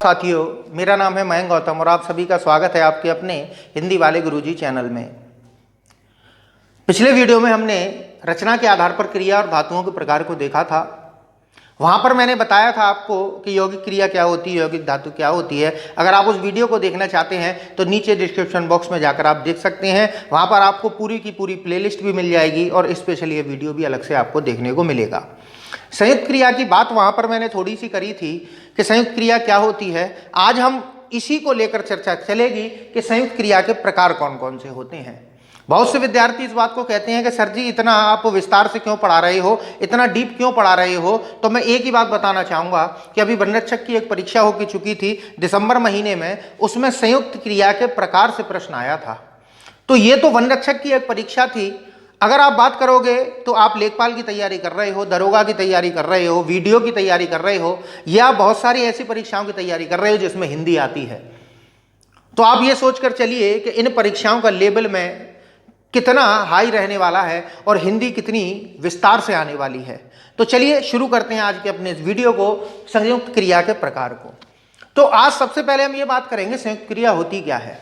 साथियों, मेरा नाम है मयंक गौतम और आप सभी का स्वागत है आपके अपने हिंदी वाले गुरुजी चैनल में। पिछले वीडियो में हमने रचना के आधार पर क्रिया और धातुओं के प्रकार को देखा था। वहां पर मैंने बताया था आपको कि यौगिक क्रिया क्या होती है, यौगिक धातु क्या होती है। अगर आप उस वीडियो को देखना चाहते हैं तो नीचे डिस्क्रिप्शन बॉक्स में जाकर आप देख सकते हैं। वहां पर आपको पूरी की पूरी प्लेलिस्ट भी मिल जाएगी और स्पेशली ये वीडियो भी अलग से आपको देखने को मिलेगा। संयुक्त क्रिया की बात वहां पर मैंने थोड़ी सी करी थी कि संयुक्त क्रिया क्या होती है। आज हम इसी को लेकर चर्चा चलेगी कि संयुक्त क्रिया के प्रकार कौन कौन से होते हैं। बहुत से विद्यार्थी इस बात को कहते हैं कि सर जी इतना आप विस्तार से क्यों पढ़ा रहे हो, इतना डीप क्यों पढ़ा रहे हो। तो मैं एक ही बात बताना चाहूँगा कि अभी वनरक्षक की एक परीक्षा हो चुकी थी दिसंबर महीने में, उसमें संयुक्त क्रिया के प्रकार से प्रश्न आया था। तो ये तो वनरक्षक की एक परीक्षा थी। अगर आप बात करोगे तो आप लेखपाल की तैयारी कर रहे हो, दरोगा की तैयारी कर रहे हो, वीडियो की तैयारी कर रहे हो, या बहुत सारी ऐसी परीक्षाओं की तैयारी कर रहे हो जिसमें हिंदी आती है, तो आप ये सोचकर चलिए कि इन परीक्षाओं का लेवल में कितना हाई रहने वाला है और हिंदी कितनी विस्तार से आने वाली है। तो चलिए शुरू करते हैं आज के अपने इस वीडियो को, संयुक्त क्रिया के प्रकार को। तो आज सबसे पहले हम ये बात करेंगे संयुक्त क्रिया होती क्या है।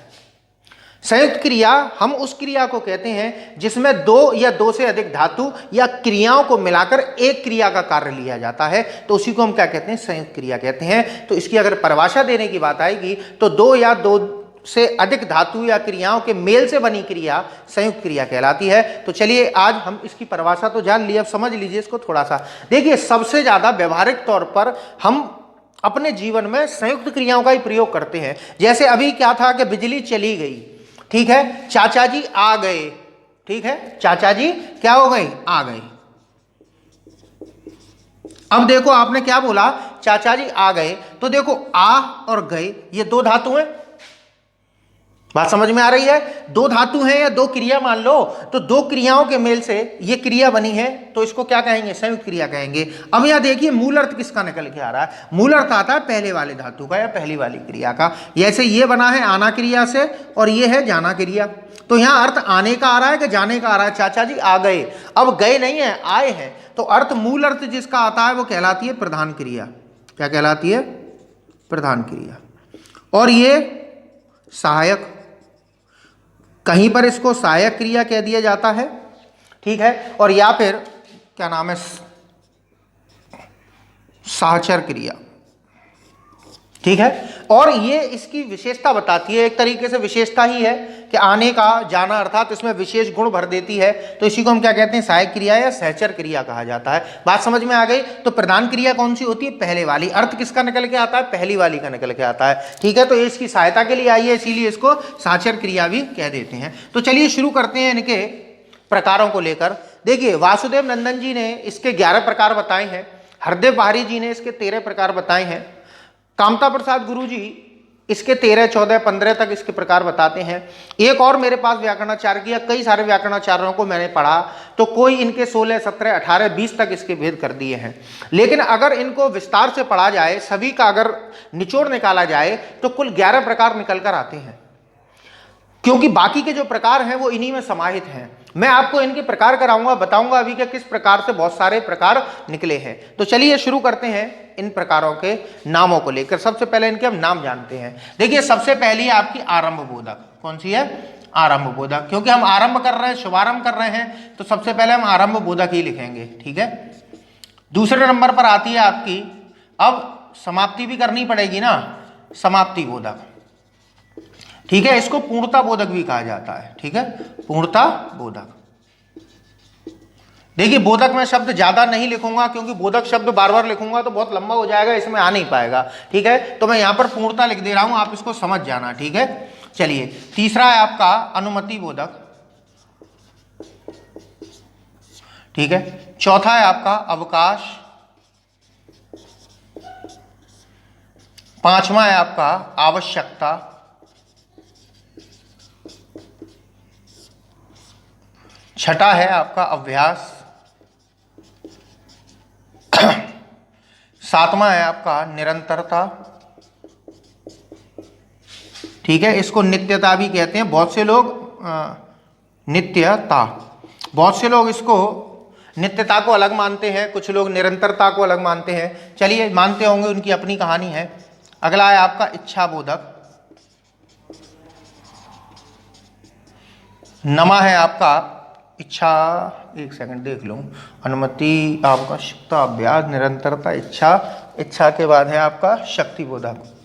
संयुक्त क्रिया हम उस क्रिया को कहते हैं जिसमें दो या दो से अधिक धातु या क्रियाओं को मिलाकर एक क्रिया का कार्य लिया जाता है, तो उसी को हम क्या कहते हैं, संयुक्त क्रिया कहते हैं। तो इसकी अगर परिभाषा देने की बात आएगी तो दो या दो से अधिक धातु या क्रियाओं के मेल से बनी क्रिया संयुक्त क्रिया कहलाती है। तो चलिए आज हम इसकी परिभाषा तो जान ली, अब समझ लीजिए इसको थोड़ा सा। देखिए, सबसे ज्यादा व्यवहारिक तौर पर हम अपने जीवन में संयुक्त क्रियाओं का ही प्रयोग करते हैं। जैसे अभी क्या था कि बिजली चली गई, ठीक है, चाचा जी आ गए, ठीक है, चाचा जी क्या हो गई, आ गए। अब देखो आपने क्या बोला, चाचा जी आ गए, तो देखो आ और गए ये दो धातु हैं। बात समझ में आ रही है, दो धातु हैं या दो क्रिया मान लो, तो दो क्रियाओं के मेल से ये क्रिया बनी है, तो इसको क्या कहेंगे, संयुक्त क्रिया कहेंगे। अब यहां देखिए मूल अर्थ किसका निकल के आ रहा है, मूल अर्थ आता है पहले वाले धातु का या पहली वाली क्रिया का। जैसे ये बना है आना क्रिया से और ये है जाना क्रिया, तो यहां अर्थ आने का आ रहा है कि जाने का आ रहा है। चाचा जी आ गए, अब गए नहीं है, आए हैं, तो अर्थ मूल अर्थ जिसका आता है वो कहलाती है प्रधान क्रिया। क्या कहलाती है, प्रधान क्रिया। और ये सहायक, कहीं पर इसको सहायक क्रिया कह दिया जाता है, ठीक है, और या फिर क्या नाम है, सहचर क्रिया, ठीक है। और ये इसकी विशेषता बताती है, एक तरीके से विशेषता ही है कि आने का जाना, अर्थात इसमें विशेष गुण भर देती है, तो इसी को हम क्या कहते हैं, सहायक क्रिया या सहचर क्रिया कहा जाता है। बात समझ में आ गई। तो प्रधान क्रिया कौन सी होती है, पहले वाली। अर्थ किसका निकल के आता है, पहली वाली का निकल के आता है, ठीक है। तो ये इसकी सहायता के लिए आई है, इसीलिए इसको सहचर क्रिया भी कह देते हैं। तो चलिए शुरू करते हैं इनके प्रकारों को लेकर। देखिए, वासुदेव नंदन जी ने इसके 11 प्रकार बताए हैं, हरदेव बाहरी जी ने इसके 13 प्रकार बताए हैं, कामता प्रसाद गुरु जी इसके 13, 14, 15 तक इसके प्रकार बताते हैं। एक और मेरे पास व्याकरणाचार्य किया, कई सारे व्याकरणाचार्यों को मैंने पढ़ा, तो कोई इनके 16, 17, 18, 20 तक इसके भेद कर दिए हैं। लेकिन अगर इनको विस्तार से पढ़ा जाए, सभी का अगर निचोड़ निकाला जाए, तो कुल 11 प्रकार निकल कर आते हैं, क्योंकि बाकी के जो प्रकार हैं वो इन्हीं में समाहित हैं। मैं आपको इनके प्रकार कराऊंगा, बताऊंगा अभी के किस प्रकार से बहुत सारे प्रकार निकले हैं। तो चलिए शुरू करते हैं इन प्रकारों के नामों को लेकर। सबसे पहले इनके हम नाम जानते हैं। देखिए, सबसे पहली है आपकी आरंभ बोधक। कौन सी है, आरंभ बोधक, क्योंकि हम आरंभ कर रहे हैं, शुभारंभ कर रहे हैं, तो सबसे पहले हम आरंभ बोधक ही लिखेंगे, ठीक है। दूसरे नंबर पर आती है आपकी, अब समाप्ति भी करनी पड़ेगी ना, समाप्ति बोधक, ठीक है। इसको पूर्णता बोधक भी कहा जाता है, ठीक है, पूर्णता बोधक। देखिए, बोधक में शब्द ज्यादा नहीं लिखूंगा, क्योंकि बोधक शब्द बार बार लिखूंगा तो बहुत लंबा हो जाएगा, इसमें आ नहीं पाएगा, ठीक है। तो मैं यहां पर पूर्णता लिख दे रहा हूं, आप इसको समझ जाना, ठीक है। चलिए, तीसरा है आपका अनुमति बोधक, ठीक है। चौथा है आपका अवकाश, पांचवा है आपका आवश्यकता, छठा है आपका अभ्यास, सातवां है आपका निरंतरता, ठीक है। इसको नित्यता भी कहते हैं, बहुत से लोग नित्यता, बहुत से लोग इसको नित्यता को अलग मानते हैं, कुछ लोग निरंतरता को अलग मानते हैं। चलिए, मानते होंगे, उनकी अपनी कहानी है। अगला है आपका इच्छा बोधक, नमा है आपका इच्छा, एक सेकंड देख लूं, अनुमति, आवश्यकता, अभ्यास, निरंतरता, इच्छा, इच्छा के बाद है आपका शक्ति बोधक।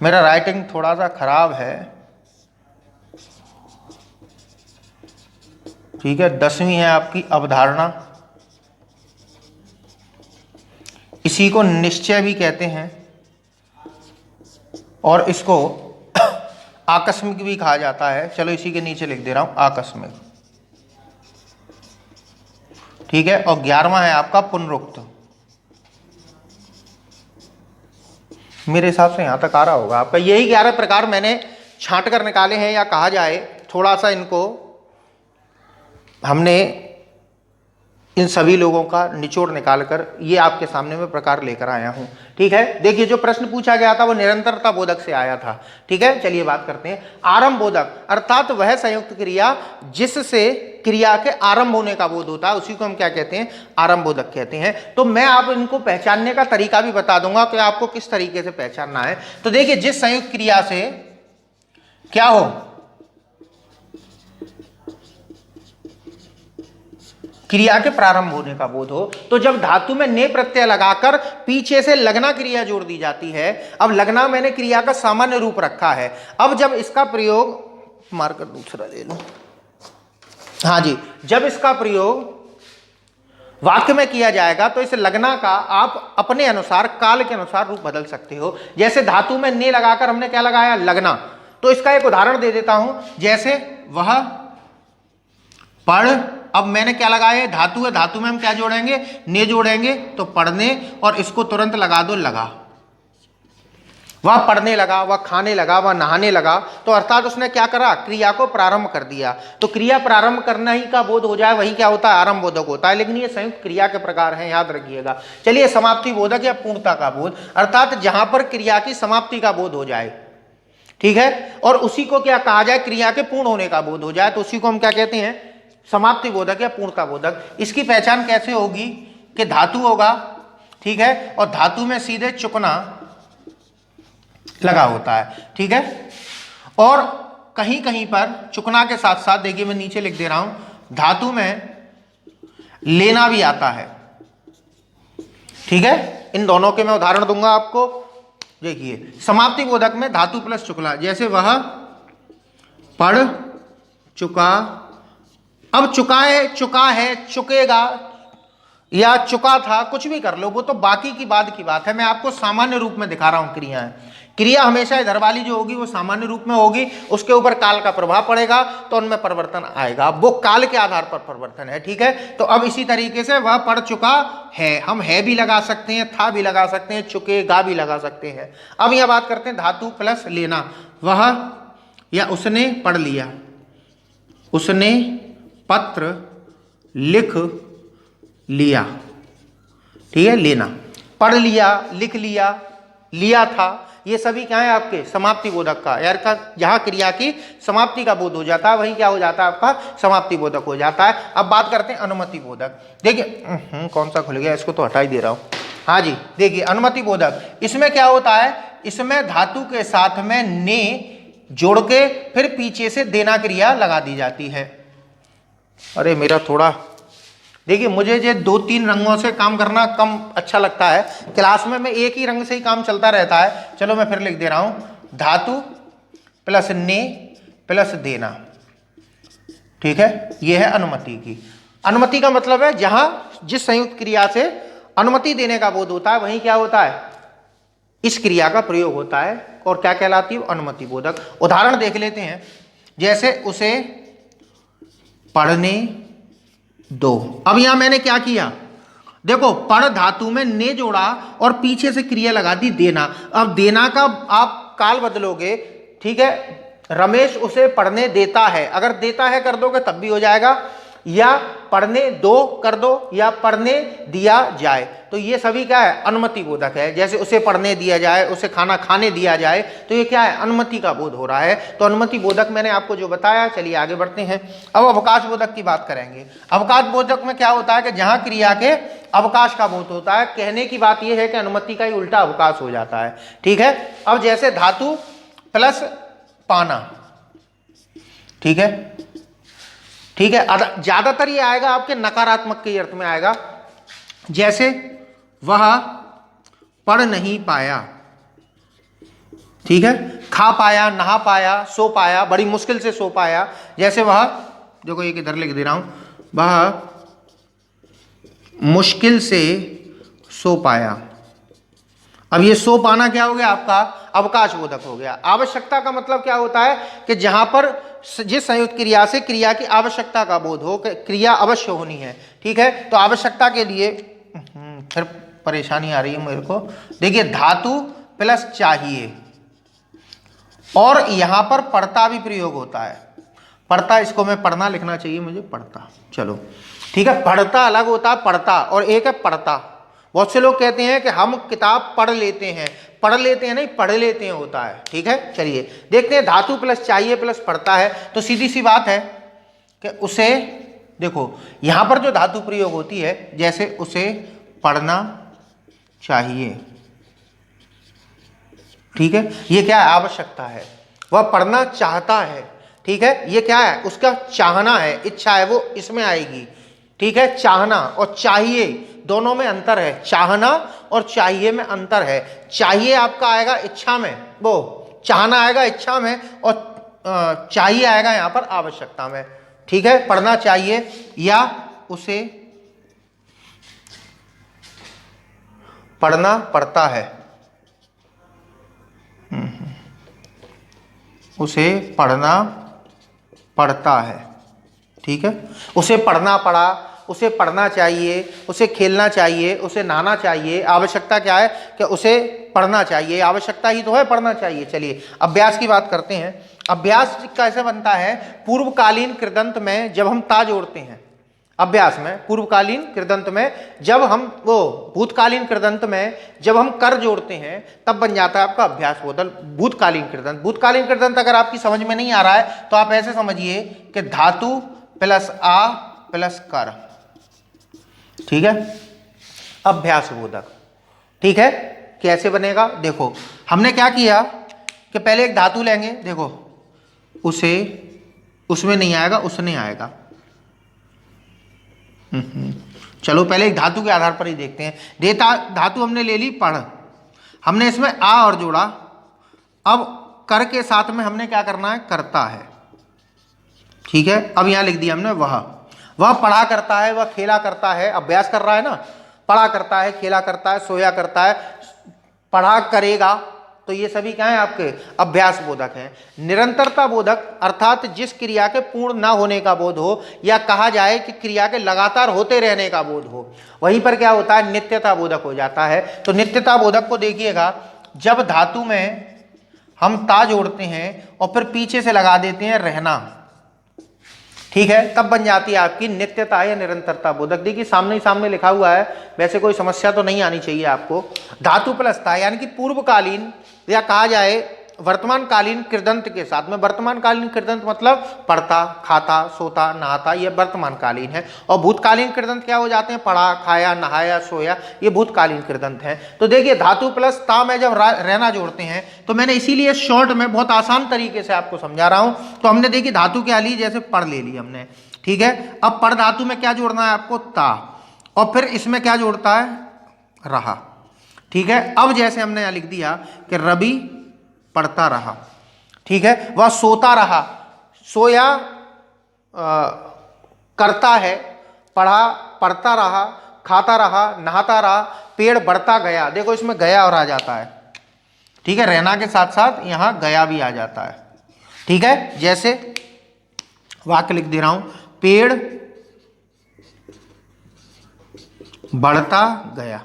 मेरा राइटिंग थोड़ा सा खराब है, ठीक है। 10वीं है आपकी अवधारणा, इसी को निश्चय भी कहते हैं और इसको आकस्मिक भी कहा जाता है। चलो इसी के नीचे लिख दे रहा हूं आकस्मिक, ठीक है। और 11वां है आपका पुनरुक्त, मेरे हिसाब से यहां तक आ रहा होगा आपका। यही 11 प्रकार मैंने छांट कर निकाले हैं, या कहा जाए थोड़ा सा इनको हमने इन सभी लोगों का निचोड़ निकालकर ये आपके सामने में प्रकार लेकर आया हूं, ठीक है। देखिए जो प्रश्न पूछा गया था वो निरंतरता बोधक से आया था, ठीक है। चलिए बात करते हैं आरंभ बोधक, अर्थात वह संयुक्त क्रिया जिससे क्रिया के आरंभ होने का बोध होता है, उसी को हम क्या कहते हैं, आरंभ बोधक कहते हैं। तो मैं आप इनको पहचानने का तरीका भी बता दूंगा कि आपको किस तरीके से पहचानना है। तो देखिए जिस संयुक्त क्रिया से क्या हो, क्रिया के प्रारंभ होने का बोध हो, तो जब धातु में ने प्रत्यय लगाकर पीछे से लगना क्रिया जोड़ दी जाती है। अब लगना मैंने क्रिया का सामान्य रूप रखा है। अब जब इसका प्रयोग, मार्कर दूसरा ले लो, हाँ जी, जब इसका प्रयोग वाक्य में किया जाएगा तो इस लगना का आप अपने अनुसार, काल के अनुसार रूप बदल सकते हो। जैसे धातु में ने लगाकर हमने क्या लगाया, लगना, तो इसका एक उदाहरण दे देता हूं। जैसे वह पढ़, अब मैंने क्या लगाया, धातु है, धातु में हम क्या जोड़ेंगे, ने जोड़ेंगे, तो पढ़ने, और इसको तुरंत लगा दो लगा। वह पढ़ने लगा, वह खाने लगा, वह नहाने लगा, तो अर्थात उसने क्या करा, क्रिया को प्रारंभ कर दिया। तो क्रिया प्रारंभ करना ही का बोध हो जाए, वही क्या होता है, आरंभ बोधक होता है। लेकिन ये संयुक्त क्रिया के प्रकार हैं, याद रखिएगा। चलिए समाप्ति बोधक या पूर्णता का बोध, अर्थात जहां पर क्रिया की समाप्ति का बोध हो जाए, ठीक है, और उसी को क्या कहा जाए, क्रिया के पूर्ण होने का बोध हो जाए, तो उसी को हम क्या कहते हैं, समाप्ति बोधक या पूर्णता बोधक। इसकी पहचान कैसे होगी कि धातु होगा, ठीक है, और धातु में सीधे चुकना लगा होता है, ठीक है। और कहीं कहीं पर चुकना के साथ साथ, देखिए मैं नीचे लिख दे रहा हूं, धातु में लेना भी आता है, ठीक है। इन दोनों के मैं उदाहरण दूंगा आपको। देखिए समाप्ति बोधक में धातु प्लस चुकला, जैसे वह पढ़ चुका, अब चुका है, चुकेगा या चुका था, कुछ भी कर लो, वो तो बाकी की बाद की बात है। मैं आपको सामान्य रूप में दिखा रहा हूं क्रियाएं। क्रिया हमेशा इधर वाली जो होगी वो सामान्य रूप में होगी, उसके ऊपर काल का प्रभाव पड़ेगा तो उनमें परिवर्तन आएगा, वो काल के आधार पर परिवर्तन है, ठीक है। तो अब इसी तरीके से वह पढ़ चुका है, हम है भी लगा सकते हैं, था भी लगा सकते हैं, चुकेगा भी लगा सकते हैं। अब यह बात करते हैं धातु प्लस लेना, वह या उसने पढ़ लिया, उसने पत्र लिख लिया, ठीक है, लेना, पढ़ लिया, लिख लिया, लिया था, ये सभी क्या है आपके समाप्ति बोधक का, यार का जहां क्रिया की समाप्ति का बोध हो जाता है वही क्या हो जाता है, आपका समाप्ति बोधक हो जाता है। अब बात करते हैं अनुमति बोधक। देखिए कौन सा खुल गया, इसको तो हटा ही दे रहा हूं, हाँ जी। देखिए अनुमति बोधक, इसमें क्या होता है, इसमें धातु के साथ में ने जोड़ के फिर पीछे से देना क्रिया लगा दी जाती है। अरे मेरा थोड़ा, देखिए मुझे ये 2-3 रंगों से काम करना कम अच्छा लगता है, क्लास में मैं एक ही रंग से ही काम चलता रहता है। चलो मैं फिर लिख दे रहा हूं, धातु प्लस ने प्लस देना, ठीक है, ये है अनुमति की। अनुमति का मतलब है जहां जिस संयुक्त क्रिया से अनुमति देने का बोध होता है वहीं क्या होता है, इस क्रिया का प्रयोग होता है, और क्या कहलाती है, अनुमति बोधक। उदाहरण देख लेते हैं, जैसे उसे पढ़ने दो। अब यहां मैंने क्या किया, देखो पढ़ धातु में ने जोड़ा और पीछे से क्रिया लगा दी देना। अब देना का आप काल बदलोगे, ठीक है, रमेश उसे पढ़ने देता है, अगर देता है कर दोगे तब भी हो जाएगा, या पढ़ने दो कर दो या पढ़ने दिया जाए, तो ये सभी क्या है, अनुमति बोधक है। जैसे उसे पढ़ने दिया जाए, उसे खाना खाने दिया जाए, तो ये क्या है, अनुमति का बोध हो रहा है। तो अनुमति बोधक मैंने आपको जो बताया। चलिए आगे बढ़ते हैं। अब अवकाश बोधक की बात करेंगे। अवकाश बोधक में क्या होता है कि जहां क्रिया के अवकाश का बोध होता है। कहने की बात यह है कि अनुमति का ही उल्टा अवकाश हो जाता है। ठीक है। अब जैसे धातु प्लस पाना, ठीक है, ठीक है। ज्यादातर ये आएगा आपके नकारात्मक के अर्थ में आएगा। जैसे वह पढ़ नहीं पाया, ठीक है, खा पाया, नहा पाया, सो पाया, बड़ी मुश्किल से सो पाया। जैसे वह, देखो एक इधर लिख दे रहा हूं, वह मुश्किल से सो पाया। अब ये सो पाना क्या हो गया, आपका अवकाश बोधक हो गया। आवश्यकता का मतलब क्या होता है कि जहां पर जिस संयुक्त क्रिया से क्रिया की आवश्यकता का बोध हो, क्रिया अवश्य होनी है। ठीक है। तो आवश्यकता के लिए फिर परेशानी आ रही है मेरे को। देखिए धातु प्लस चाहिए, और यहां पर पढ़ता भी प्रयोग होता है। पढ़ता, इसको मैं पढ़ना लिखना चाहिए मुझे, पढ़ता। चलो ठीक है। पढ़ता अलग होता है पढ़ता, और एक है पढ़ता। बहुत से लोग कहते हैं कि हम किताब पढ़ लेते हैं, पढ़ लेते हैं नहीं, पढ़ लेते हैं होता है। ठीक है। चलिए देखते हैं। धातु प्लस चाहिए प्लस पढ़ता है, तो सीधी सी बात है कि उसे, देखो यहां पर जो धातु प्रयोग होती है, जैसे उसे पढ़ना चाहिए, ठीक है, ये क्या है, आवश्यकता है। वह पढ़ना चाहता है, ठीक है, ये क्या है, उसका चाहना है, इच्छा है, वो इसमें आएगी। ठीक है। चाहना और चाहिए दोनों में अंतर है। चाहना और चाहिए में अंतर है। चाहिए आपका आएगा इच्छा में, वो चाहना आएगा इच्छा में, और चाहिए आएगा यहां पर आवश्यकता में। ठीक है। पढ़ना चाहिए, या उसे पढ़ना पड़ता है, उसे पढ़ना पड़ता है। ठीक है। उसे पढ़ना पड़ा, उसे पढ़ना चाहिए, उसे खेलना चाहिए, उसे नहाना चाहिए। आवश्यकता क्या है कि उसे पढ़ना चाहिए, आवश्यकता ही तो है पढ़ना चाहिए। चलिए अभ्यास की बात करते हैं। अभ्यास कैसे बनता है, पूर्वकालीन कृदंत में जब हम ता जोड़ते हैं, अभ्यास में पूर्वकालीन कृदंत में जब हम, वो भूतकालीन कृदंत में जब हम कर जोड़ते हैं, तब बन जाता है आपका अभ्यास बोधक भूतकालीन कृदंत। भूतकालीन कृदंत अगर आपकी समझ में नहीं आ रहा है तो आप ऐसे समझिए कि धातु प्लस आ प्लस कर, ठीक है, अभ्यास बोधक। ठीक है। कैसे बनेगा, देखो हमने क्या किया कि पहले एक धातु लेंगे, देखो उसे, उसमें नहीं आएगा, उसने आएगा। चलो पहले एक धातु के आधार पर ही देखते हैं। देता धातु हमने ले ली पढ़, हमने इसमें आ और जोड़ा। अब कर के साथ में हमने क्या करना है, करता है। ठीक है। अब यहां लिख दिया हमने वह पढ़ा करता है, वह खेला करता है, अभ्यास कर रहा है ना, पढ़ा करता है, खेला करता है, सोया करता है, पढ़ा करेगा, तो ये सभी क्या है आपके अभ्यास बोधक हैं। निरंतरता बोधक अर्थात जिस क्रिया के पूर्ण ना होने का बोध हो, या कहा जाए कि क्रिया के लगातार होते रहने का बोध हो, वहीं पर क्या होता है, नित्यता बोधक हो जाता है। तो नित्यता बोधक को देखिएगा, जब धातु में हम ता जोड़ते हैं और फिर पीछे से लगा देते हैं रहना, ठीक है, तब बन जाती है आपकी नित्यता या निरंतरता बोधक। देखिए सामने ही सामने लिखा हुआ है, वैसे कोई समस्या तो नहीं आनी चाहिए आपको। धातु प्लस ता यानी कि पूर्वकालीन या कहा जाए वर्तमानकालीन कृदंत के साथ में, वर्तमानकालीन कृदंत मतलब पढ़ता, खाता, सोता, नहाता, ये वर्तमानकालीन है। और भूतकालीन कृदंत क्या हो जाते हैं, पढ़ा, खाया, नहाया, सोया, ये भूतकालीन कृदंत हैं। तो देखिए धातु प्लस ता में जब रहना जोड़ते हैं, तो मैंने इसीलिए शॉर्ट में बहुत आसान तरीके से आपको समझा रहा हूं। तो हमने देखिए धातु क्या ली, जैसे पढ़ ले ली हमने, ठीक है। अब पढ़ धातु में क्या जोड़ना है आपको, ता, और फिर इसमें क्या जोड़ता है, रहा, ठीक है। अब जैसे हमने यहां लिख दिया कि रवि पढ़ता रहा, ठीक है, वह सोता रहा, सोया करता है, पढ़ा पढ़ता रहा, खाता रहा, नहाता रहा, पेड़ बढ़ता गया। देखो इसमें गया और आ जाता है, ठीक है, रहना के साथ साथ यहां गया भी आ जाता है, ठीक है। जैसे वाक्य लिख दे रहा हूं, पेड़ बढ़ता गया।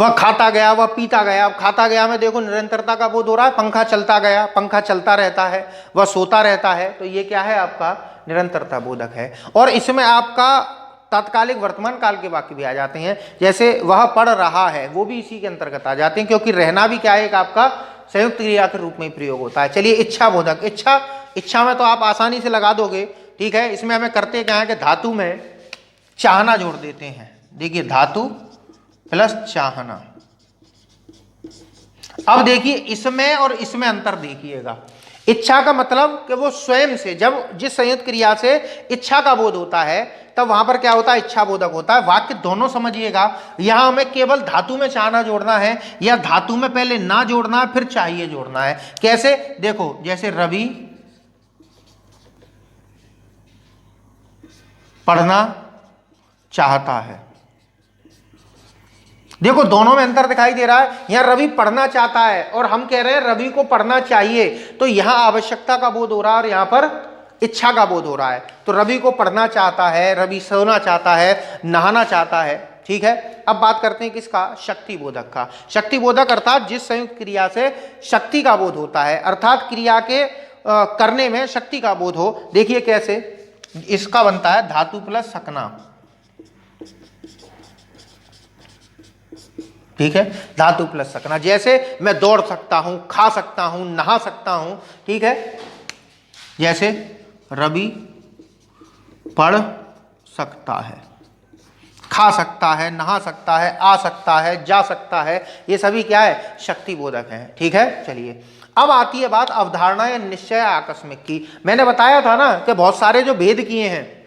वह खाता गया, वह पीता गया। अब खाता गया में देखो निरंतरता का बोध हो रहा है, पंखा चलता गया, पंखा चलता रहता है, वह सोता रहता है, तो ये क्या है आपका निरंतरता बोधक है। और इसमें आपका तात्कालिक वर्तमान काल के वाक्य भी आ जाते हैं, जैसे वह पढ़ रहा है, वो भी इसी के अंतर्गत आ जाते हैं, क्योंकि रहना भी क्या है एक आपका संयुक्त क्रिया के रूप में प्रयोग होता है। चलिए इच्छा बोधक, इच्छा में तो आप आसानी से लगा दोगे, ठीक है। इसमें हमें करते क्या है कि धातु में चाहना जोड़ देते हैं। देखिए धातु प्लस चाहना। अब देखिए इसमें और इसमें अंतर देखिएगा। इच्छा का मतलब कि वो स्वयं से, जब जिस संयुक्त क्रिया से इच्छा का बोध होता है तब वहां पर क्या होता है, इच्छा बोधक होता है। वाक्य दोनों समझिएगा, यहां हमें केवल धातु में चाहना जोड़ना है या धातु में पहले ना जोड़ना है फिर चाहिए जोड़ना है। कैसे, देखो जैसे रवि पढ़ना चाहता है, देखो दोनों में अंतर दिखाई दे रहा है। यहां रवि पढ़ना चाहता है और हम कह रहे हैं रवि को पढ़ना चाहिए, तो यहां आवश्यकता का बोध हो रहा है और यहां पर इच्छा का बोध हो रहा है। तो रवि को पढ़ना चाहता है, रवि सोना चाहता है, नहाना चाहता है, ठीक है। अब बात करते हैं किसका, शक्ति बोधक का। शक्ति बोधक अर्थात जिस संयुक्त क्रिया से शक्ति का बोध होता है, अर्थात क्रिया के करने में शक्ति का बोध हो। देखिए कैसे, इसका बनता है धातु प्लस सकना, ठीक है, धातु प्लस सकना। जैसे मैं दौड़ सकता हूं, खा सकता हूं, नहा सकता हूं, ठीक है। जैसे रवि पढ़ सकता है, खा सकता है, नहा सकता है, आ सकता है, जा सकता है, ये सभी क्या है, शक्ति बोधक है, ठीक है। चलिए अब आती है बात अवधारणा या निश्चय आकस्मिक की। मैंने बताया था ना कि बहुत सारे जो भेद किए हैं,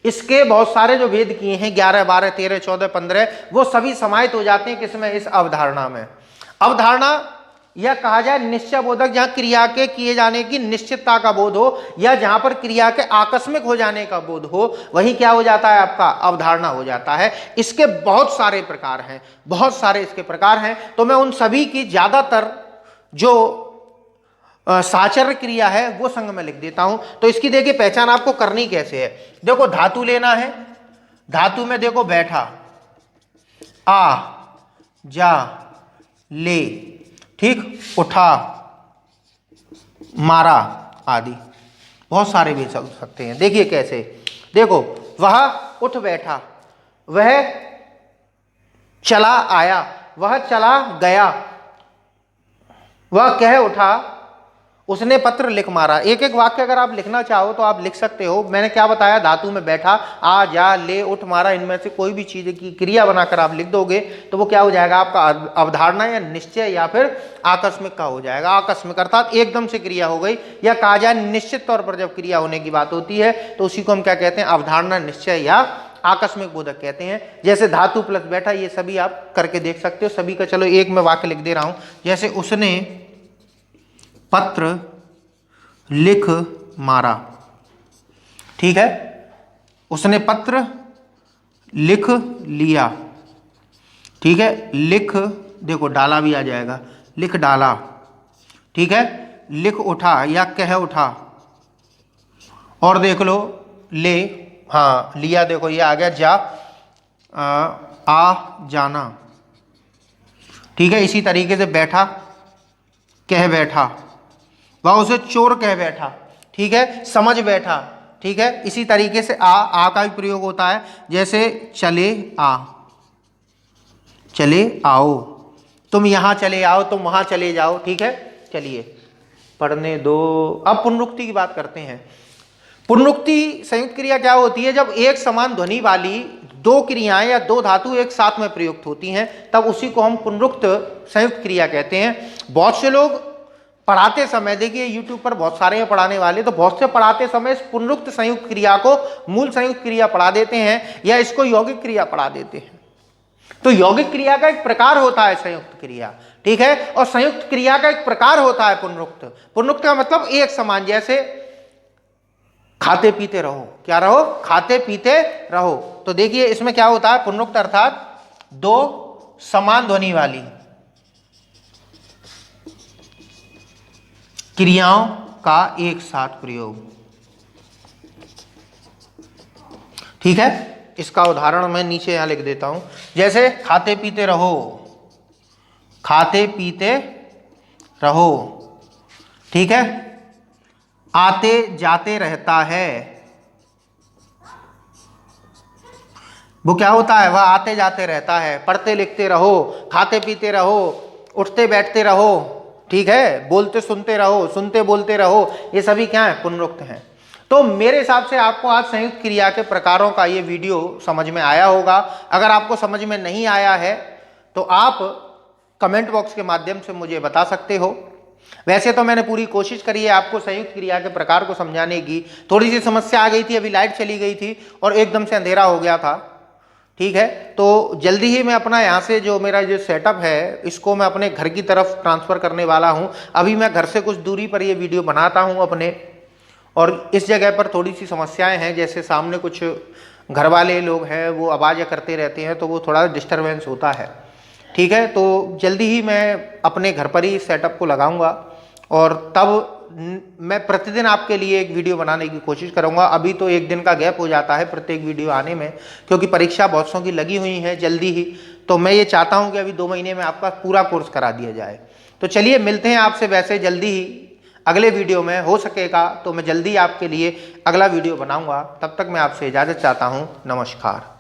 इसके बहुत सारे जो भेद किए हैं 11, 12, 13, 14, 15, वो सभी समाहित हो जाते हैं किसमें, इस अवधारणा में। अवधारणा या कहा जाए निश्चय बोधक, जहां क्रिया के किए जाने की निश्चितता का बोध हो या जहां पर क्रिया के आकस्मिक हो जाने का बोध हो, वही क्या हो जाता है आपका अवधारणा हो जाता है। इसके बहुत सारे प्रकार हैं, बहुत सारे इसके प्रकार हैं, तो मैं उन सभी की ज्यादातर जो साचर्य क्रिया है वो संग में लिख देता हूं। तो इसकी देखिए पहचान आपको करनी कैसे है। देखो धातु लेना है, धातु में देखो बैठा, आ, जा, ले, ठीक, उठा, मारा आदि, बहुत सारे भी चल सकते हैं। देखिए कैसे, देखो वह उठ बैठा, वह चला आया, वह चला गया, वह कह उठा, उसने पत्र लिख मारा। एक एक वाक्य अगर आप लिखना चाहो तो आप लिख सकते हो। मैंने क्या बताया, धातु में बैठा, आ, जा, ले, उठ, मारा, इनमें से कोई भी चीज की क्रिया बनाकर आप लिख दोगे तो वो क्या हो जाएगा आपका अवधारणा या निश्चय या फिर आकस्मिक का हो जाएगा। आकस्मिक अर्थात एकदम से क्रिया हो गई, या कहा जाए निश्चित तौर पर जब क्रिया होने की बात होती है तो उसी को हम क्या कहते हैं, अवधारणा, निश्चय या आकस्मिक बोधक कहते हैं। जैसे धातु प्लस बैठा, ये सभी आप करके देख सकते हो सभी का। चलो एक मैं वाक्य लिख दे रहा हूं, जैसे उसने पत्र लिख मारा, ठीक है, उसने पत्र लिख लिया, ठीक है, लिख देखो डाला भी आ जाएगा, लिख डाला, ठीक है, लिख उठा या कह उठा, और देख लो ले, हाँ लिया, देखो ये आ गया, जा, आ जाना, ठीक है। इसी तरीके से बैठा, कह बैठा, वह उसे चोर कह बैठा, ठीक है, समझ बैठा, ठीक है। इसी तरीके से आ का भी प्रयोग होता है, जैसे चले आ, चले आओ, तुम यहां चले आओ, तुम वहां चले जाओ, ठीक है। चलिए पढ़ने दो। अब पुनरुक्ति की बात करते हैं। पुनरुक्ति संयुक्त क्रिया क्या होती है, जब एक समान ध्वनि वाली दो क्रियाएं या दो धातु एक साथ में प्रयुक्त होती हैं तब उसी को हम पुनरुक्त संयुक्त क्रिया कहते हैं। बहुत से लोग पढ़ाते समय, देखिए YouTube पर बहुत सारे हैं पढ़ाने वाले, तो बहुत से पढ़ाते समय इस पुनरुक्त संयुक्त क्रिया को मूल संयुक्त क्रिया पढ़ा देते हैं या इसको यौगिक क्रिया पढ़ा देते हैं। तो यौगिक क्रिया का एक प्रकार होता है संयुक्त क्रिया, ठीक है, और संयुक्त क्रिया का एक प्रकार होता है पुनरुक्त। पुनरुक्त का मतलब एक समान, जैसे खाते पीते रहो, क्या रहो, खाते पीते रहो। तो देखिए इसमें क्या होता है, पुनरुक्त अर्थात दो समान ध्वनि वाली क्रियाओं का एक साथ प्रयोग, ठीक है। इसका उदाहरण मैं नीचे यहां लिख देता हूं, जैसे खाते पीते रहो, खाते पीते रहो, ठीक है। आते जाते रहता है, वो क्या होता है, वह आते जाते रहता है। पढ़ते लिखते रहो, खाते पीते रहो, उठते बैठते रहो, ठीक है। बोलते सुनते रहो, सुनते बोलते रहो, ये सभी क्या है, पुनरुक्त हैं। तो मेरे हिसाब से आपको आज संयुक्त क्रिया के प्रकारों का ये वीडियो समझ में आया होगा। अगर आपको समझ में नहीं आया है तो आप कमेंट बॉक्स के माध्यम से मुझे बता सकते हो। वैसे तो मैंने पूरी कोशिश करी है आपको संयुक्त क्रिया के प्रकार को समझाने की। थोड़ी सी समस्या आ गई थी, अभी लाइट चली गई थी और एकदम से अंधेरा हो गया था, ठीक है। तो जल्दी ही मैं अपना यहाँ से जो मेरा जो सेटअप है इसको मैं अपने घर की तरफ ट्रांसफ़र करने वाला हूँ। अभी मैं घर से कुछ दूरी पर ये वीडियो बनाता हूँ अपने, और इस जगह पर थोड़ी सी समस्याएं हैं, जैसे सामने कुछ घर वाले लोग हैं वो आवाज़ करते रहते हैं, तो वो थोड़ा डिस्टरबेंस होता है, ठीक है। तो जल्दी ही मैं अपने घर पर ही सेटअप को लगाऊंगा और तब मैं प्रतिदिन आपके लिए एक वीडियो बनाने की कोशिश करूंगा। अभी तो एक दिन का गैप हो जाता है प्रत्येक वीडियो आने में, क्योंकि परीक्षा बहुत सौ की लगी हुई है जल्दी ही। तो मैं ये चाहता हूं कि अभी 2 महीने में आपका पूरा कोर्स करा दिया जाए। तो चलिए मिलते हैं आपसे वैसे जल्दी ही अगले वीडियो में, हो सकेगा तो मैं जल्दी आपके लिए अगला वीडियो बनाऊंगा। तब तक मैं आपसे इजाज़त चाहता हूं। नमस्कार।